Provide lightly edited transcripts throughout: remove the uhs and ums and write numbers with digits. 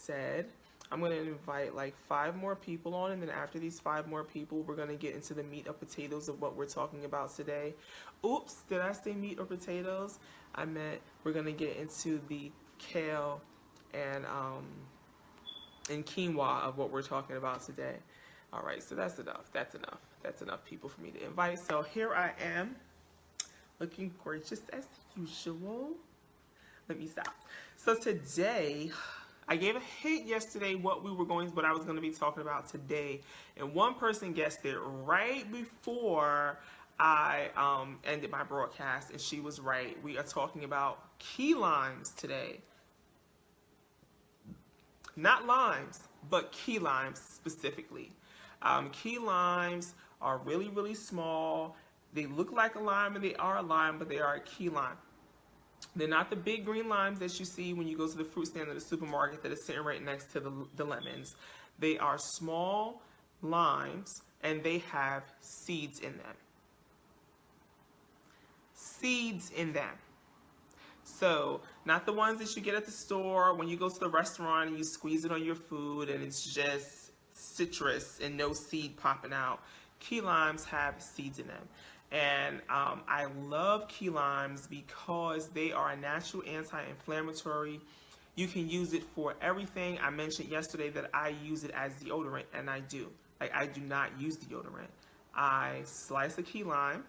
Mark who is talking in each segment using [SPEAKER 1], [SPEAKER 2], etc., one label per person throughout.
[SPEAKER 1] said, I'm going to invite like 5 more people on, and then after these 5 more people, we're going to get into the meat or potatoes of what we're talking about today. Oops, did I say meat or potatoes? I meant we're going to get into the kale and quinoa of what we're talking about today. All right, so that's enough. That's enough. That's enough people for me to invite. So here I am, looking gorgeous as usual. Let me stop. So today, I gave a hint yesterday what I was going to be talking about today, and one person guessed it right before I ended my broadcast, and she was right. We are talking about key limes today. Not limes, but key limes specifically. Key limes are really, really small. They look like a lime and they are a lime, but they are a key lime. They're not the big green limes that you see when you go to the fruit stand at the supermarket that is sitting right next to the lemons. They are small limes and they have seeds in them. Seeds in them. So, not the ones that you get at the store when you go to the restaurant and you squeeze it on your food and it's just citrus and no seed popping out. Key limes have seeds in them. And I love key limes because they are a natural anti-inflammatory. You can use it for everything. I mentioned yesterday that I use it as deodorant, and I do. Like, I do not use deodorant. I slice a key lime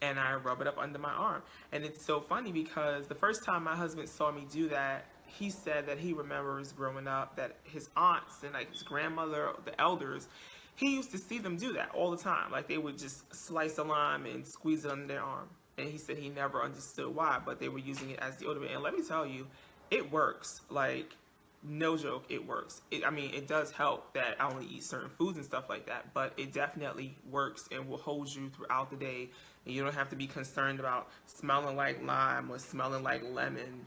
[SPEAKER 1] and I rub it up under my arm. And it's so funny because the first time my husband saw me do that, he said that he remembers growing up that his aunts and like his grandmother, the elders, he used to see them do that all the time. Like they would just slice a lime and squeeze it under their arm. And he said he never understood why, but they were using it as deodorant. And let me tell you, it works. Like, no joke, it works. It does help that I only eat certain foods and stuff like that, but it definitely works and will hold you throughout the day. And you don't have to be concerned about smelling like lime or smelling like lemon,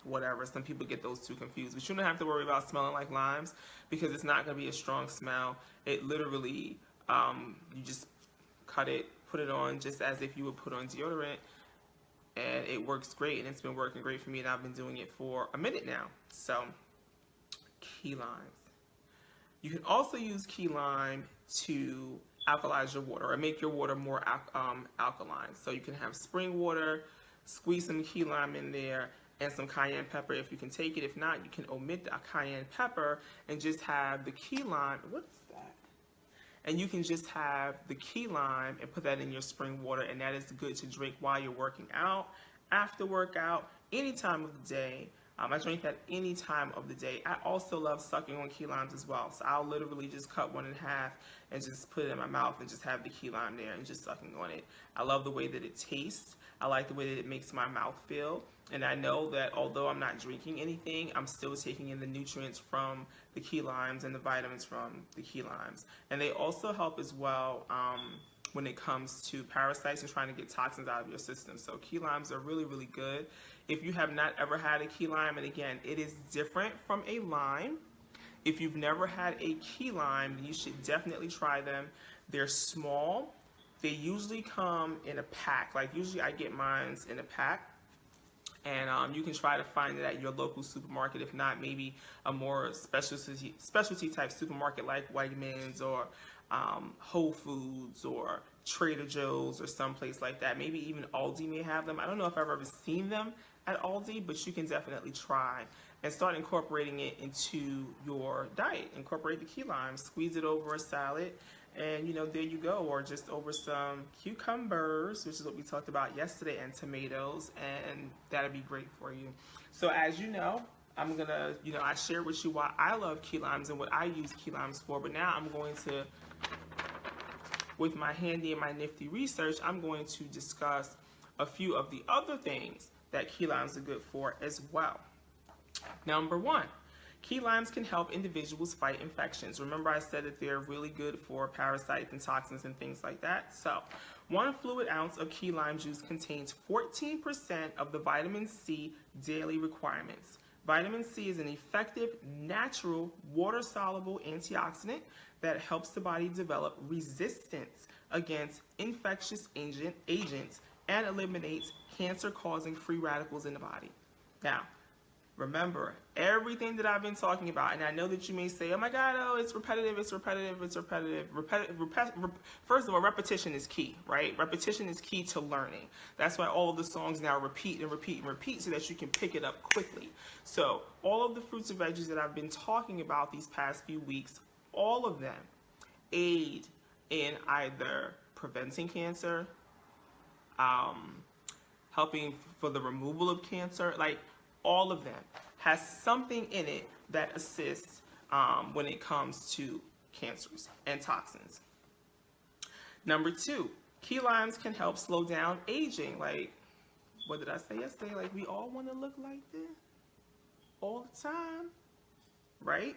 [SPEAKER 1] whatever. Some people get those two confused, but you don't have to worry about smelling like limes because it's not going to be a strong smell. It literally, you just cut it, put it on just as if you would put on deodorant, and it works great, and it's been working great for me, and I've been doing it for a minute now. So, key limes. You can also use key lime to alkalize your water or make your water more alkaline. So you can have spring water, squeeze some key lime in there, and some cayenne pepper if you can take it. If not, you can omit the cayenne pepper and just have the key lime. What is that? And you can just have the key lime and put that in your spring water, and that is good to drink while you're working out, after workout, any time of the day. I drink that any time of the day. I also love sucking on key limes as well. So I'll literally just cut one in half and just put it in my mouth and just have the key lime there and just sucking on it. I love the way that it tastes. I like the way that it makes my mouth feel. And I know that although I'm not drinking anything, I'm still taking in the nutrients from the key limes and the vitamins from the key limes. And they also help as well when it comes to parasites and trying to get toxins out of your system. So key limes are really, really good. If you have not ever had a key lime, and again, it is different from a lime. If you've never had a key lime, you should definitely try them. They're small. They usually come in a pack. Like usually I get mine in a pack. And you can try to find it at your local supermarket. If not, maybe a more specialty type supermarket like Wegmans or Whole Foods or Trader Joe's or someplace like that. Maybe even Aldi may have them. I don't know if I've ever seen them at Aldi, but you can definitely try and start incorporating it into your diet. Incorporate the key lime, squeeze it over a salad, and there you go. Or just over some cucumbers, which is what we talked about yesterday, and tomatoes, and that'll be great for you. So as you know, I'm gonna, I share with you why I love key limes and what I use key limes for, but now I'm going to, with my handy and my nifty research, I'm going to discuss a few of the other things that key limes are good for as well. Number one, key limes can help individuals fight infections. Remember I said that they're really good for parasites and toxins and things like that. So 1 fluid ounce of key lime juice contains 14% of the vitamin C daily requirements. Vitamin C is an effective, natural, water-soluble antioxidant that helps the body develop resistance against infectious agents and eliminates cancer-causing free radicals in the body. Now, Remember, everything that I've been talking about, and I know that you may say, oh my God, oh, it's repetitive, it's repetitive, it's repetitive. First of all, repetition is key, right? Repetition is key to learning. That's why all of the songs now repeat and repeat and repeat so that you can pick it up quickly. So all of the fruits and veggies that I've been talking about these past few weeks, all of them aid in either preventing cancer, helping for the removal of cancer, like all of them has something in it that assists when it comes to cancers and toxins. Number 2, key limes can help slow down aging. Like, what did I say yesterday? Like, we all want to look like this all the time, right?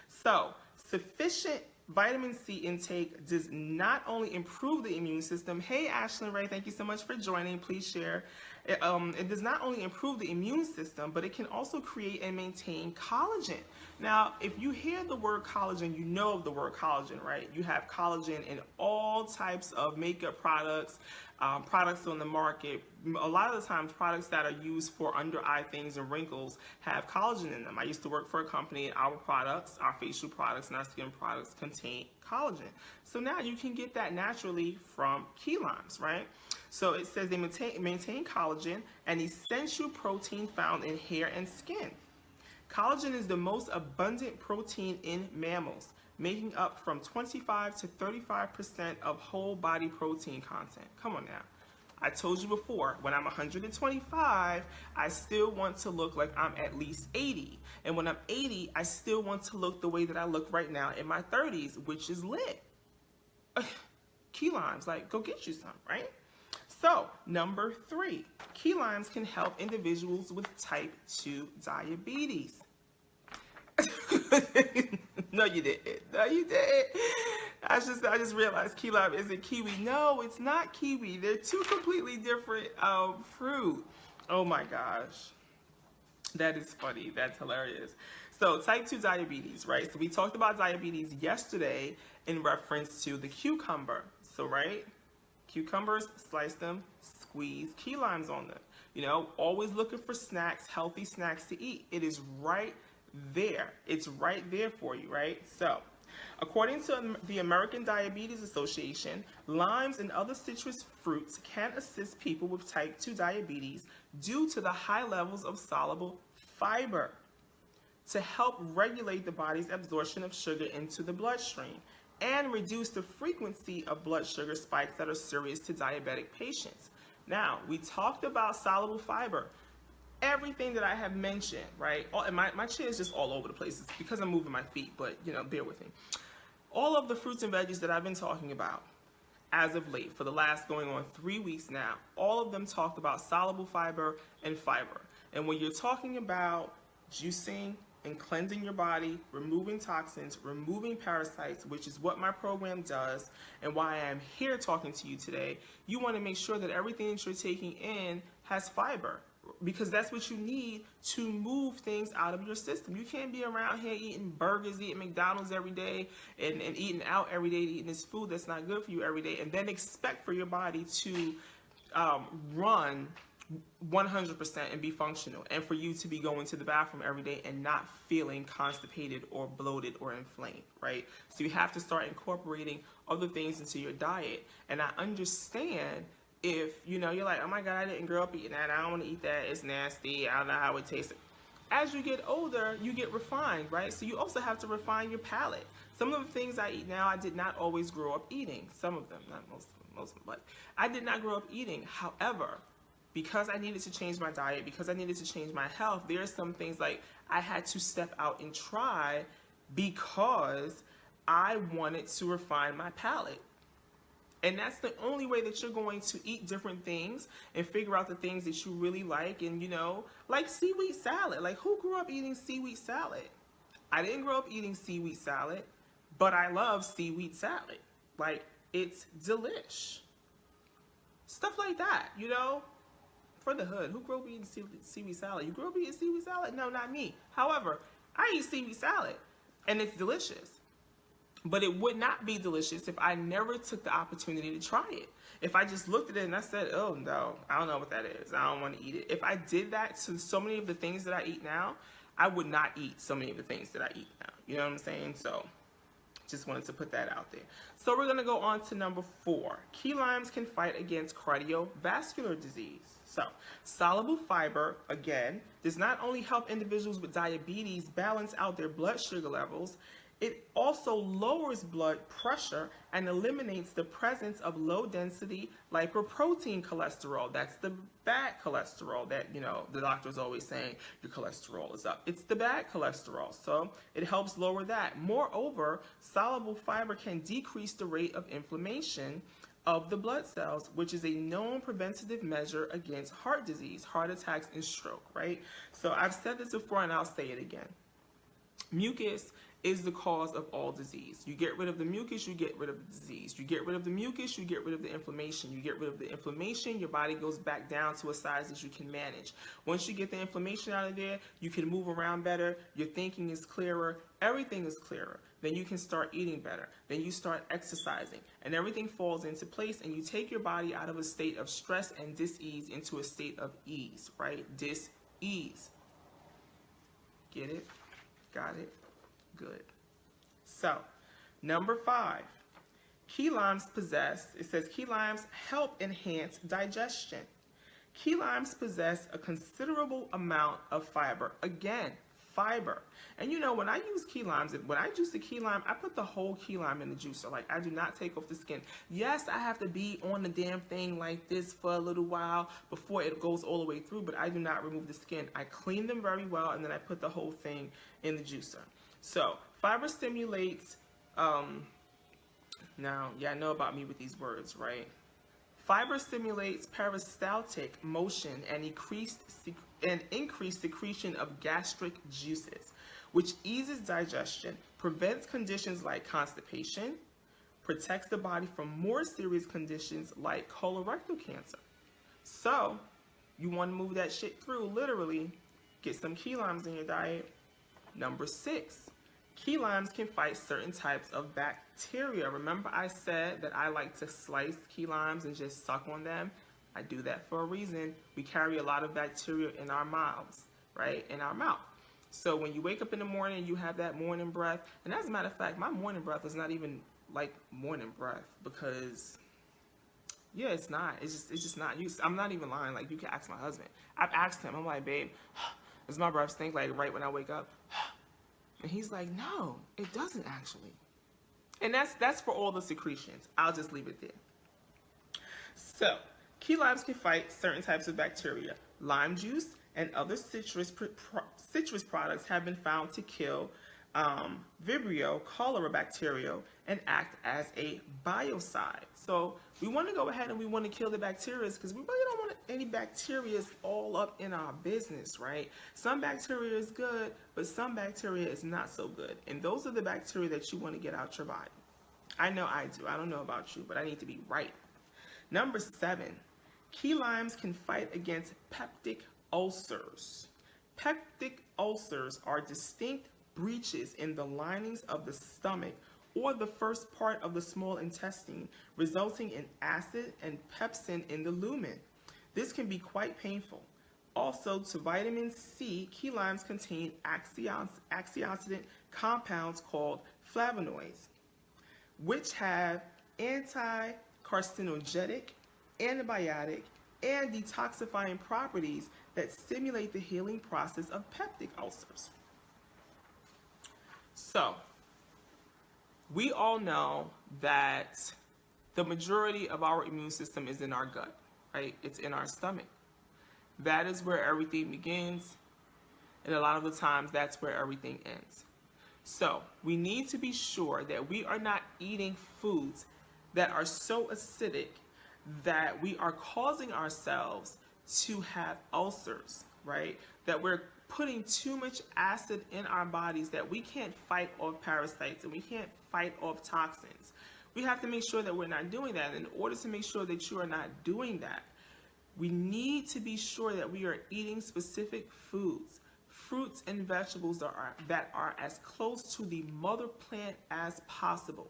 [SPEAKER 1] So, sufficient vitamin C intake does not only improve the immune system. Hey, Ashlyn Ray, thank you so much for joining. Please share. It does not only improve the immune system, but it can also create and maintain collagen. Now, if you hear the word collagen, you know of the word collagen, right? You have collagen in all types of makeup products, products on the market. A lot of the times, products that are used for under eye things and wrinkles have collagen in them. I used to work for a company, and our products, our facial products and our skin products contain collagen. So now you can get that naturally from key limes, right? So it says they maintain collagen, an essential protein found in hair and skin. Collagen is the most abundant protein in mammals, making up from 25 to 35% of whole body protein content. Come on now. I told you before, when I'm 125, I still want to look like I'm at least 80. And when I'm 80, I still want to look the way that I look right now in my 30s, which is lit. Key limes, like, go get you some, right? So, number 3, key limes can help individuals with type 2 diabetes. No, you didn't. No, you didn't. I just realized key lime isn't kiwi. No, it's not kiwi. They're two completely different fruit. Oh my gosh. That is funny. That's hilarious. So type 2 diabetes, right? So we talked about diabetes yesterday in reference to the cucumber. So, right? Cucumbers, slice them, squeeze key limes on them. You know, always looking for snacks, healthy snacks to eat. It is right there. It's right there for you, right? So, according to the American Diabetes Association, limes and other citrus fruits can assist people with type 2 diabetes due to the high levels of soluble fiber to help regulate the body's absorption of sugar into the bloodstream and reduce the frequency of blood sugar spikes that are serious to diabetic patients. Now, we talked about soluble fiber. Everything that I have mentioned, right? And my chair is just all over the place. It's because I'm moving my feet, but, you know, bear with me. All of the fruits and veggies that I've been talking about as of late, for the last going on 3 weeks now, all of them talked about soluble fiber and fiber. And when you're talking about juicing and cleansing your body, removing toxins, removing parasites, which is what my program does and why I am here talking to you today, you want to make sure that everything that you're taking in has fiber, because that's what you need to move things out of your system. You can't be around here eating burgers, eating McDonald's every day, and eating out every day, eating this food that's not good for you every day, and then expect for your body to run 100% and be functional, and for you to be going to the bathroom every day and not feeling constipated or bloated or inflamed, right? So you have to start incorporating other things into your diet. And I understand if, you know, you're like, oh my God, I didn't grow up eating that, I don't want to eat that, it's nasty, I don't know how it tastes. As you get older, you get refined, right? So you also have to refine your palate. Some of the things I eat now, I did not always grow up eating. Some of them, not most of them, but I did not grow up eating. However, because I needed to change my diet, because I needed to change my health, there are some things like I had to step out and try because I wanted to refine my palate. And that's the only way that you're going to eat different things and figure out the things that you really like. And, you know, like seaweed salad. Like, who grew up eating seaweed salad? I didn't grow up eating seaweed salad, but I love seaweed salad. Like, it's delish. Stuff like that, you know? For the hood, who grew up eating seaweed salad? You grew up eating seaweed salad? No, not me. However, I eat seaweed salad, and it's delicious. But it would not be delicious if I never took the opportunity to try it. If I just looked at it and I said, oh no, I don't know what that is, I don't want to eat it. If I did that to so many of the things that I eat now, I would not eat so many of the things that I eat now. You know what I'm saying? So just wanted to put that out there. So we're going to go on to number 4. Key limes can fight against cardiovascular disease. So soluble fiber, again, does not only help individuals with diabetes balance out their blood sugar levels, it also lowers blood pressure and eliminates the presence of low-density lipoprotein cholesterol. That's the bad cholesterol that, you know, the doctor's always saying your cholesterol is up. It's the bad cholesterol, so it helps lower that. Moreover, soluble fiber can decrease the rate of inflammation of the blood cells, which is a known preventative measure against heart disease, heart attacks, and stroke, right? So I've said this before and I'll say it again. Mucus is the cause of all disease. You get rid of the mucus, you get rid of the disease. You get rid of the mucus, you get rid of the inflammation. You get rid of the inflammation, your body goes back down to a size that you can manage. Once you get the inflammation out of there, you can move around better, your thinking is clearer, everything is clearer. Then you can start eating better. Then you start exercising, and everything falls into place, and you take your body out of a state of stress and dis-ease into a state of ease, right? Dis-ease. Get it? Got it? Good. So, number 5, key limes possess, it says key limes help enhance digestion. Key limes possess a considerable amount of fiber. Again, fiber. And you know, when I use key limes, when I juice the key lime, I put the whole key lime in the juicer. Like, I do not take off the skin. Yes, I have to be on the damn thing like this for a little while before it goes all the way through, but I do not remove the skin. I clean them very well, and then I put the whole thing in the juicer. So, fiber stimulates, now, y'all know about me with these words, right? Fiber stimulates peristaltic motion and increased secretion of gastric juices, which eases digestion, prevents conditions like constipation, protects the body from more serious conditions like colorectal cancer. So, you want to move that shit through, literally, get some key limes in your diet. Number 6, key limes can fight certain types of bacteria. Remember I said that I like to slice key limes and just suck on them? I do that for a reason. We carry a lot of bacteria in our mouths, right? In our mouth. So when you wake up in the morning, you have that morning breath. And as a matter of fact, my morning breath is not even like morning breath because, yeah, it's not. It's just not. I'm not even lying. Like, you can ask my husband. I've asked him. I'm like, babe, does my breath stink like right when I wake up? And he's like, no, it doesn't actually. And that's for all the secretions. I'll just leave it there. So, key limes can fight certain types of bacteria. Lime juice and other citrus products have been found to kill Vibrio cholera bacteria and act as a biocide. So we want to go ahead and we want to kill the bacteria because we really don't want any bacteria all up in our business, right? Some bacteria is good, but some bacteria is not so good. And those are the bacteria that you want to get out your body. I know I do. I don't know about you, but I need to be right. Number 7, key limes can fight against peptic ulcers. Peptic ulcers are distinct breaches in the linings of the stomach or the first part of the small intestine, resulting in acid and pepsin in the lumen. This can be quite painful. Also, to vitamin C, key limes contain antioxidant compounds called flavonoids, which have anti-carcinogenic, antibiotic, and detoxifying properties that stimulate the healing process of peptic ulcers. So, we all know that the majority of our immune system is in our gut, right? It's in our stomach. That is where everything begins, and a lot of the times that's where everything ends. So, we need to be sure that we are not eating foods that are so acidic that we are causing ourselves to have ulcers, right? That we're putting too much acid in our bodies that we can't fight off parasites and we can't fight off toxins. We have to make sure that we're not doing that. In order to make sure that you are not doing that, we need to be sure that we are eating specific foods. fruits and vegetables that are as close to the mother plant as possible,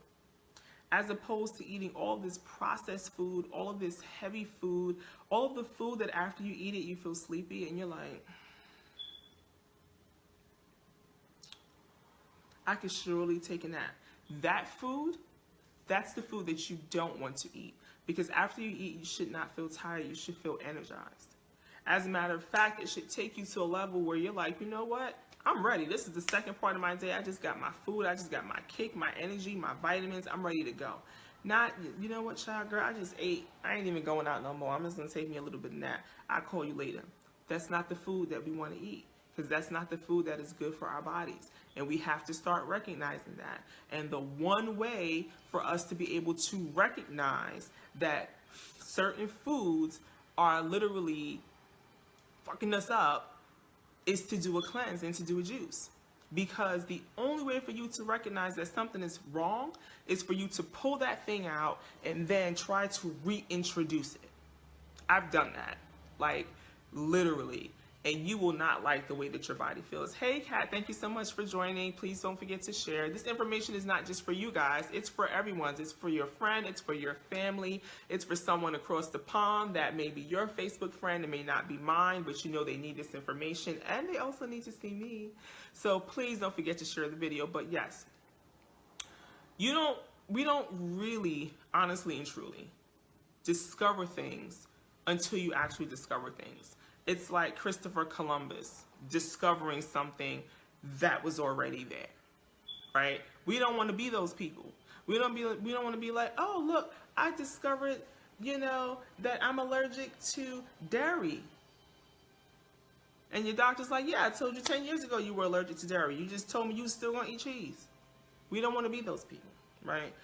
[SPEAKER 1] as opposed to eating all this processed food, all of this heavy food, all of the food that after you eat it, you feel sleepy and you're like, I could surely take a nap. That food, that's the food that you don't want to eat, because after you eat, you should not feel tired. You should feel energized. As a matter of fact, it should take you to a level where you're like, you know what? I'm ready. This is the second part of my day. I just got my food. I just got my cake, my energy, my vitamins. I'm ready to go. Not, you know what, child, girl, I just ate. I ain't even going out no more. I'm just going to take me a little bit of nap. I'll call you later. That's not the food that we want to eat, because that's not the food that is good for our bodies. And we have to start recognizing that. And the one way for us to be able to recognize that certain foods are literally fucking us up is to do a cleanse and to do a juice. Because the only way for you to recognize that something is wrong is for you to pull that thing out and then try to reintroduce it. I've done that, like literally. And you will not like the way that your body feels. Hey, Kat, thank you so much for joining. Please don't forget to share. This information is not just for you guys. It's for everyone. It's for your friend. It's for your family. It's for someone across the pond that may be your Facebook friend. It may not be mine, but you know they need this information. And they also need to see me. So please don't forget to share the video. But yes, we don't really, honestly and truly, discover things until you actually discover things. It's like Christopher Columbus discovering something that was already there, right? We don't want to be those people. We don't want to be like, oh, look, I discovered, that I'm allergic to dairy. And your doctor's like, yeah, I told you 10 years ago you were allergic to dairy. You just told me you still gonna eat cheese. We don't want to be those people, right?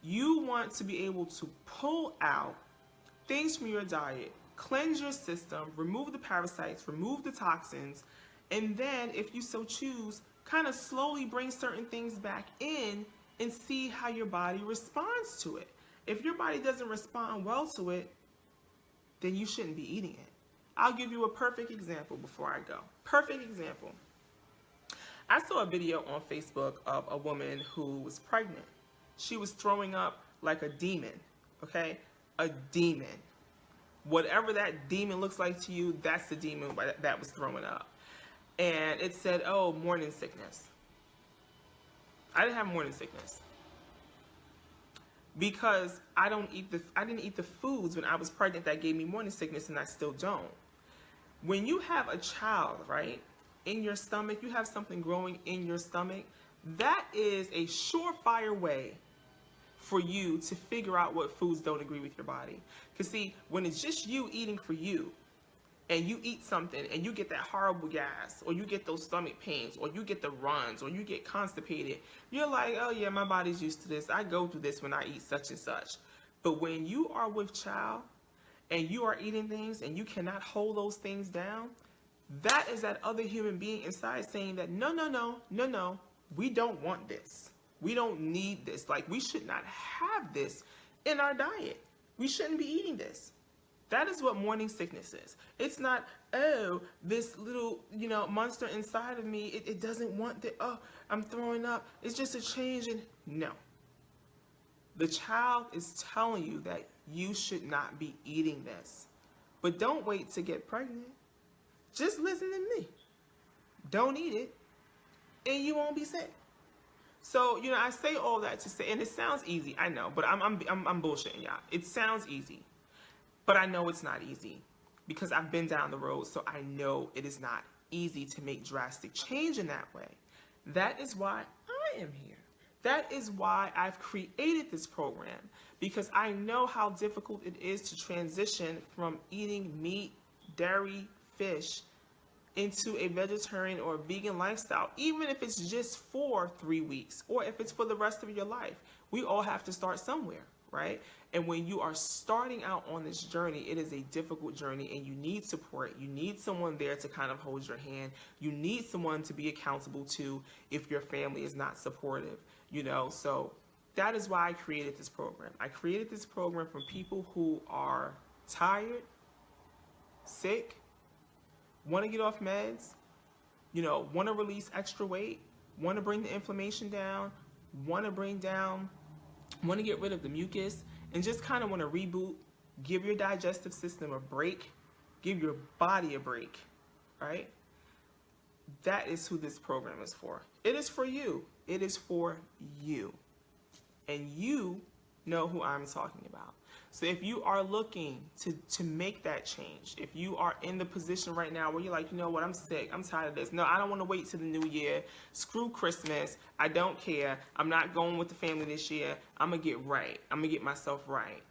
[SPEAKER 1] You want to be able to pull out things from your diet, cleanse your system, remove the parasites, remove the toxins, and then, if you so choose, kind of slowly bring certain things back in and see how your body responds to it. If your body doesn't respond well to it, then you shouldn't be eating it. I'll give you a perfect example before I go. Perfect example. I saw a video on Facebook of a woman who was pregnant. She was throwing up like a demon, okay? A demon. Whatever that demon looks like to you, that's the demon that was throwing up. And it said, oh, morning sickness. I didn't have morning sickness because I didn't eat the foods when I was pregnant that gave me morning sickness, and I still don't. When you have a child, right, in your stomach, you have something growing in your stomach, that is a surefire way for you to figure out what foods don't agree with your body. Because see, when it's just you eating for you, and you eat something and you get that horrible gas, or you get those stomach pains, or you get the runs, or you get constipated, you're like, oh yeah, my body's used to this. I go through this when I eat such and such. But when you are with child and you are eating things and you cannot hold those things down, that is that other human being inside saying that no, we don't want this. We don't need this. Like, we should not have this in our diet. We shouldn't be eating this. That is what morning sickness is. It's not, oh, this little, monster inside of me, it doesn't want the, oh, I'm throwing up. It's just a change in, no. The child is telling you that you should not be eating this. But don't wait to get pregnant. Just listen to me. Don't eat it, and you won't be sick. So, I say all that to say, and it sounds easy, I know, but I'm bullshitting y'all. It sounds easy, but I know it's not easy because I've been down the road, so I know it is not easy to make drastic change in that way. That is why I am here. That is why I've created this program, because I know how difficult it is to transition from eating meat, dairy, fish, into a vegetarian or vegan lifestyle, even if it's just for 3 weeks or if it's for the rest of your life. We all have to start somewhere, right? And when you are starting out on this journey, it is a difficult journey, and you need support. You need someone there to kind of hold your hand. You need someone to be accountable to if your family is not supportive, So that is why I created this program. I created this program for people who are tired, sick, want to get off meds, want to release extra weight, want to bring the inflammation down, want to get rid of the mucus, and just kind of want to reboot, give your digestive system a break, give your body a break, right? That is who this program is for. It is for you. It is for you. And you know who I'm talking about. So if you are looking to make that change, if you are in the position right now where you're like, you know what, I'm sick, I'm tired of this. No, I don't want to wait till the new year. Screw Christmas. I don't care. I'm not going with the family this year. I'm going to get right. I'm going to get myself right.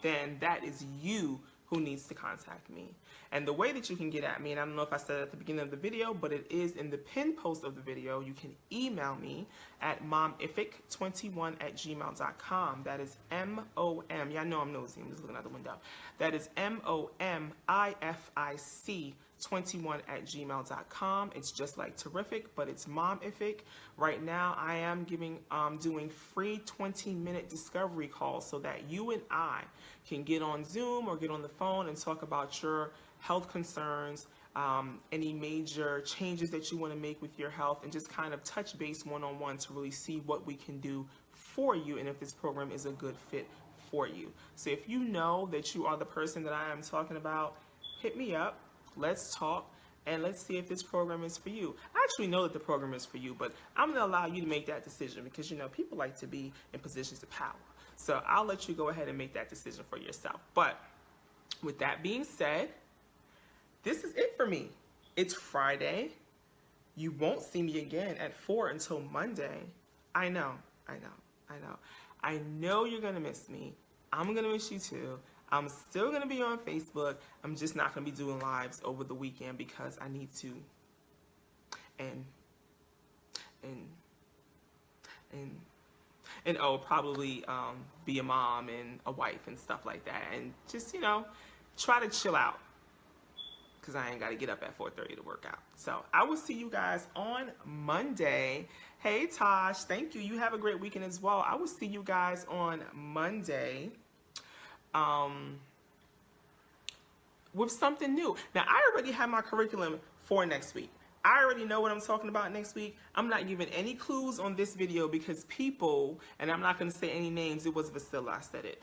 [SPEAKER 1] Then that is you who needs to contact me. And the way that you can get at me, and I don't know if I said it at the beginning of the video, but it is in the pinned post of the video. You can email me at momific21@gmail.com. That is M-O-M. Y'all know I'm nosy. I'm just looking out the window. That is MOMIFIC21@gmail.com. It's just like terrific, but it's momific. Right now, I am doing free 20-minute discovery calls so that you and I can get on Zoom or get on the phone and talk about your health concerns, any major changes that you want to make with your health, and just kind of touch base one-on-one to really see what we can do for you and if this program is a good fit for you. So if you know that you are the person that I am talking about, hit me up, let's talk, and let's see if this program is for you. I actually know that the program is for you, but I'm going to allow you to make that decision because, people like to be in positions of power. So I'll let you go ahead and make that decision for yourself. But with that being said, this is it for me. It's Friday. You won't see me again at 4 until Monday. I know you're going to miss me. I'm going to miss you too. I'm still going to be on Facebook. I'm just not going to be doing lives over the weekend because I need to probably be a mom and a wife and stuff like that, and just try to chill out because I ain't got to get up at 4:30 to work out. So I will see you guys on Monday. Hey Tosh, thank you. You have a great weekend as well. I will see you guys on Monday with something new. Now I already have my curriculum for next week. I already know what I'm talking about next week. I'm not giving any clues on this video because people, and I'm not going to say any names, it was Vasilla, I said it.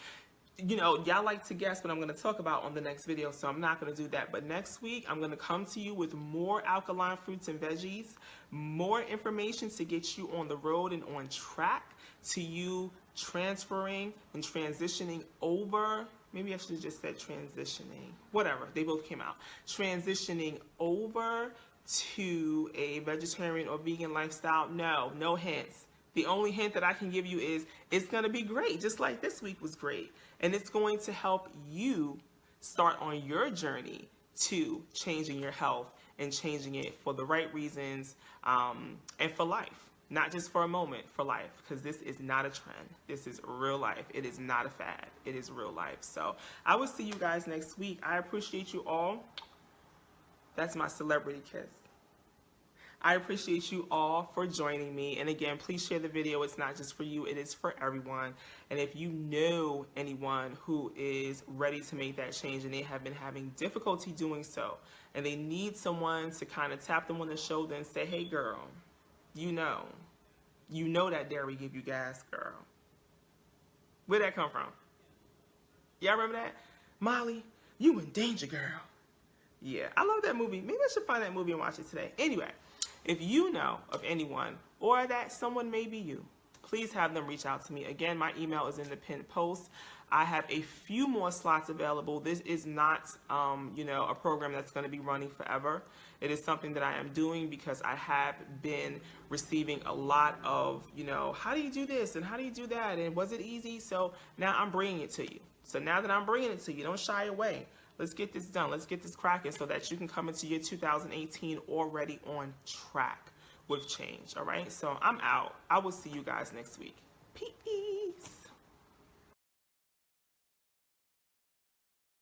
[SPEAKER 1] Y'all like to guess what I'm going to talk about on the next video, so I'm not going to do that. But next week, I'm going to come to you with more alkaline fruits and veggies, more information to get you on the road and on track to you transferring and transitioning over. Maybe I should have just said transitioning. Whatever, they both came out. Transitioning over to a vegetarian or vegan lifestyle. No hints. The only hint that I can give you is it's going to be great, just like this week was great. And it's going to help you start on your journey to changing your health and changing it for the right reasons and for life. Not just for a moment, for life, because this is not a trend. This is real life. It is not a fad. It is real life. So I will see you guys next week. I appreciate you all. That's my celebrity kiss. I appreciate you all for joining me. And again, please share the video. It's not just for you. It is for everyone. And if you know anyone who is ready to make that change and they have been having difficulty doing so, and they need someone to kind of tap them on the shoulder and say, hey, girl, you know that dairy give you gas, girl. Where'd that come from? Y'all remember that? Molly, you in danger, girl. Yeah, I love that movie. Maybe I should find that movie and watch it today. Anyway, if you know of anyone or that someone may be you, please have them reach out to me. Again, my email is in the pinned post. I have a few more slots available. This is not, a program that's going to be running forever. It is something that I am doing because I have been receiving a lot of, how do you do this and how do you do that and was it easy? So now I'm bringing it to you. So now that I'm bringing it to you, don't shy away. Let's get this done. Let's get this cracking so that you can come into year 2018 already on track with change. All right. So I'm out. I will see you guys next week. Peace.